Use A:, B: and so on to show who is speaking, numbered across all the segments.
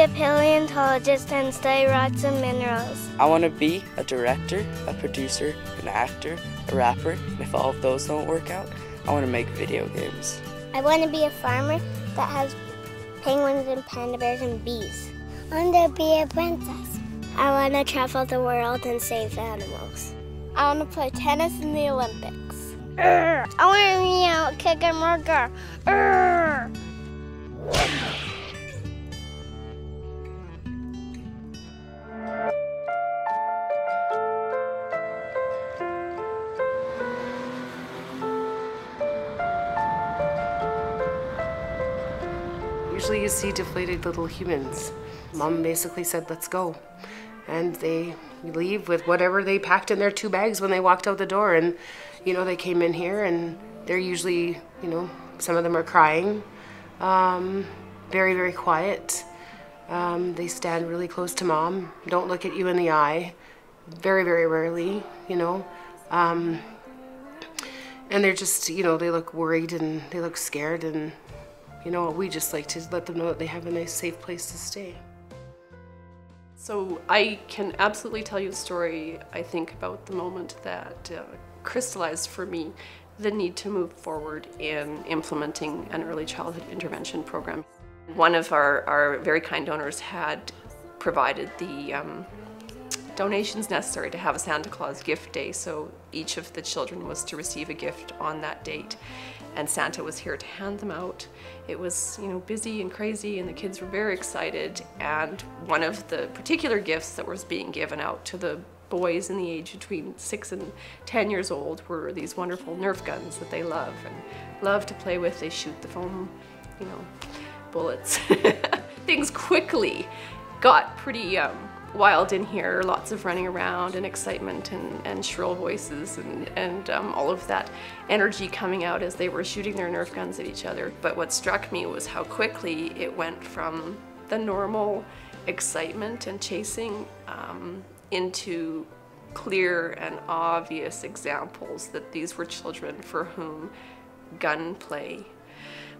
A: a paleontologist and study rocks and minerals.
B: I want to be a director, a producer, an actor, a rapper, and if all of those don't work out, I want to make video games.
A: I want to be a farmer that has penguins and panda bears and bees. I want to be a princess. I want to travel the world and save animals. I want to play tennis in the Olympics. I want to be out kicking burger.
C: Usually you see deflated little humans. Mom basically said, let's go. And they leave with whatever they packed in their 2 bags when they walked out the door. And, you know, they came in here and they're usually, you know, some of them are crying, very, very quiet. They stand really close to Mom, don't look at you in the eye, very, very rarely, you know. And they're just, you know, they look worried and they look scared, and you know, we just like to let them know that they have a nice, safe place to stay.
D: So I can absolutely tell you a story, I think, about the moment that crystallized for me the need to move forward in implementing an early childhood intervention program. One of our very kind donors had provided the donations necessary to have a Santa Claus gift day, so each of the children was to receive a gift on that date, and Santa was here to hand them out. It was, you know, busy and crazy, and the kids were very excited, and one of the particular gifts that was being given out to the boys in the age between 6 and 10 years old were these wonderful Nerf guns that they love to play with. They shoot the foam, you know, bullets. Things quickly got pretty wild in here, lots of running around and excitement and shrill voices and all of that energy coming out as they were shooting their Nerf guns at each other. But what struck me was how quickly it went from the normal excitement and chasing into clear and obvious examples that these were children for whom gunplay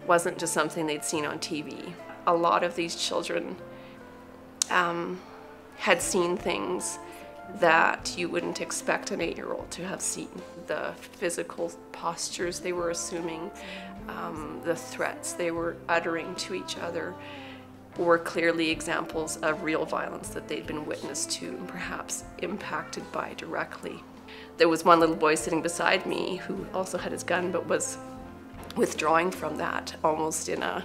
D: wasn't just something they'd seen on TV. A lot of these children had seen things that you wouldn't expect an 8-year-old to have seen. The physical postures they were assuming, the threats they were uttering to each other were clearly examples of real violence that they'd been witness to and perhaps impacted by directly. There was one little boy sitting beside me who also had his gun but was withdrawing from that almost in a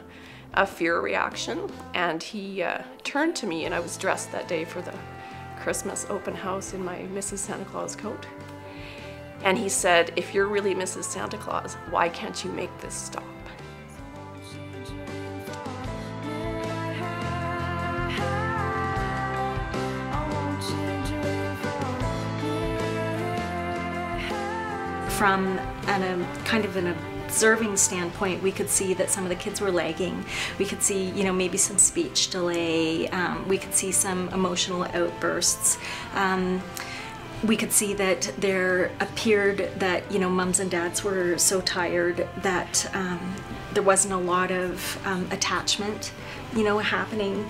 D: fear reaction, and he turned to me, and I was dressed that day for the Christmas open house in my Mrs. Santa Claus coat, and he said, "If you're really Mrs. Santa Claus, why can't you make this stop?"
E: From kind of an observing standpoint, we could see that some of the kids were lagging. We could see, you know, maybe some speech delay. We could see some emotional outbursts. We could see that there appeared that, you know, mums and dads were so tired that there wasn't a lot of attachment, you know, happening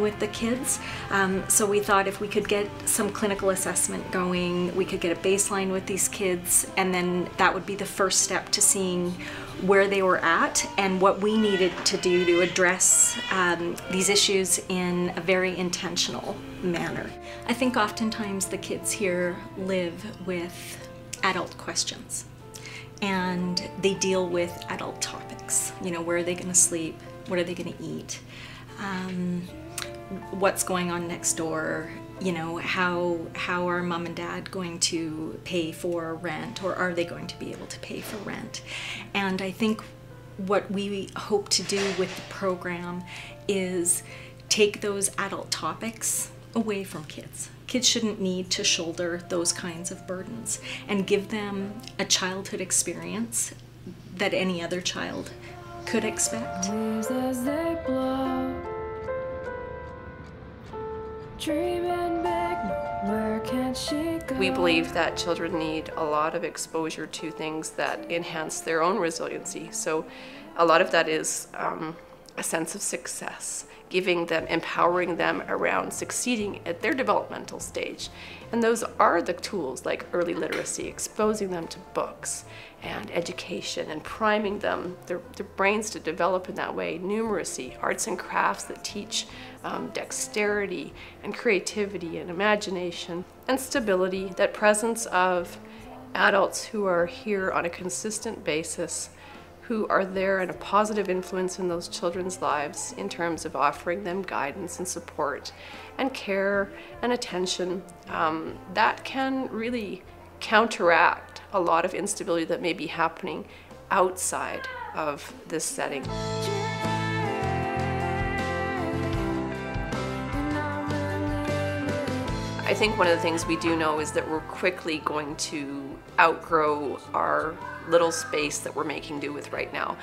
E: with the kids. So we thought if we could get some clinical assessment going, we could get a baseline with these kids, and then that would be the first step to seeing where they were at and what we needed to do to address these issues in a very intentional manner. I think oftentimes the kids here live with adult questions, and they deal with adult topics. You know, where are they going to sleep? What are they going to eat? What's going on next door? You know, how are mom and dad going to pay for rent, or are they going to be able to pay for rent? And I think what we hope to do with the program is take those adult topics away from kids. Kids shouldn't need to shoulder those kinds of burdens, and give them a childhood experience that any other child could expect.
F: Leaves as they blow. DreamINN Big, where can she go?
D: We believe that children need a lot of exposure to things that enhance their own resiliency. So a lot of that is a sense of success, giving them, empowering them around succeeding at their developmental stage. And those are the tools like early literacy, exposing them to books and education and priming them, their brains to develop in that way. Numeracy, arts and crafts that teach dexterity and creativity and imagination, and stability, that presence of adults who are here on a consistent basis, who are there and a positive influence in those children's lives in terms of offering them guidance and support and care and attention, that can really counteract a lot of instability that may be happening outside of this setting. I think one of the things we do know is that we're quickly going to outgrow our little space that we're making do with right now.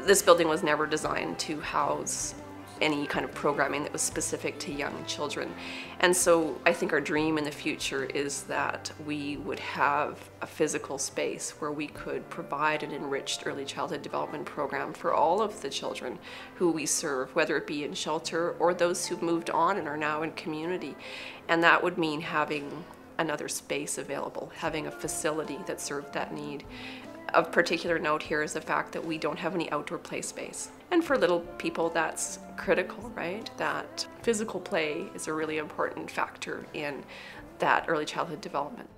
D: This building was never designed to house any kind of programming that was specific to young children. And so I think our dream in the future is that we would have a physical space where we could provide an enriched early childhood development program for all of the children who we serve, whether it be in shelter or those who've moved on and are now in community. And that would mean having another space available, having a facility that served that need. Of particular note here is the fact that we don't have any outdoor play space. And for little people, that's critical, right? That physical play is a really important factor in that early childhood development.